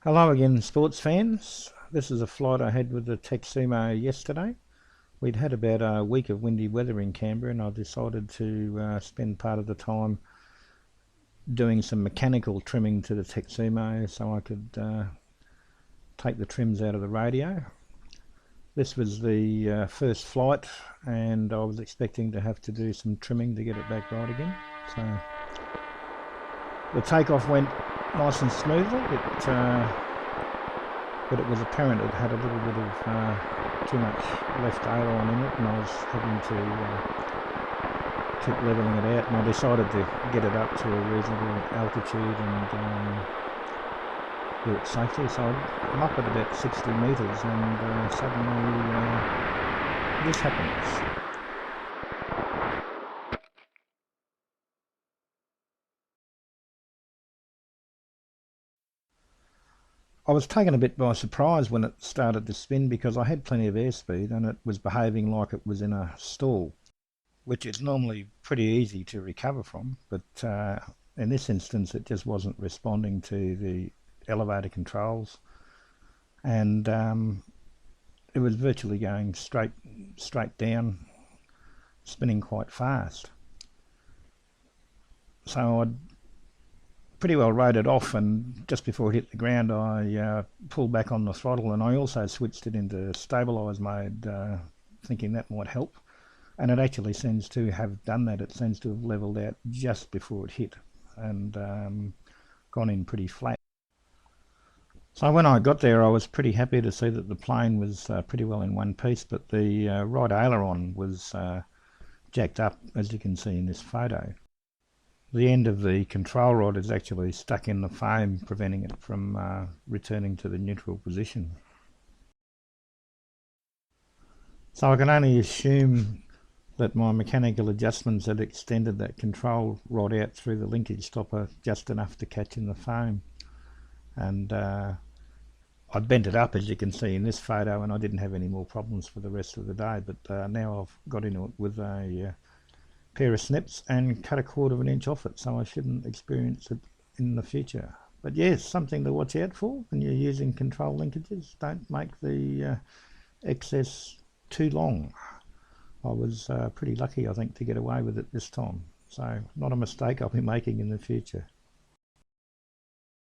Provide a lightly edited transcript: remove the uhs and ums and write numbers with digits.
Hello again, sports fans. This is a flight I had with the Tek-Sumo yesterday. We'd had about a week of windy weather in Canberra, and I decided to spend part of the time doing some mechanical trimming to the Tek-Sumo so I could take the trims out of the radio. This was the first flight, and I was expecting to have to do some trimming to get it back right again. So the takeoff went nice and smoothly. But it was apparent it had a little bit of too much left aileron in it, and I was having to keep levelling it out, and I decided to get it up to a reasonable altitude and do it safely. So I'm up at about 60 metres, and suddenly this happens. I was taken a bit by surprise when it started to spin because I had plenty of airspeed and it was behaving like it was in a stall, which is normally pretty easy to recover from, but in this instance it just wasn't responding to the elevator controls, and it was virtually going straight down, spinning quite fast. So I'd pretty well rode it off, and just before it hit the ground I pulled back on the throttle, and I also switched it into stabilise mode, thinking that might help, and it actually seems to have done that. It seems to have levelled out just before it hit and gone in pretty flat. So when I got there I was pretty happy to see that the plane was pretty well in one piece, but the right aileron was jacked up, as you can see in this photo. The end of the control rod is actually stuck in the foam, preventing it from returning to the neutral position. So I can only assume that my mechanical adjustments had extended that control rod out through the linkage stopper just enough to catch in the foam. And I bent it up, as you can see in this photo, and I didn't have any more problems for the rest of the day. But now I've got into it with a pair of snips and cut 1/4 of an inch off it, so I shouldn't experience it in the future. But yes, something to watch out for when you're using control linkages. Don't make the excess too long. I was pretty lucky, I think, to get away with it this time, so not a mistake I'll be making in the future.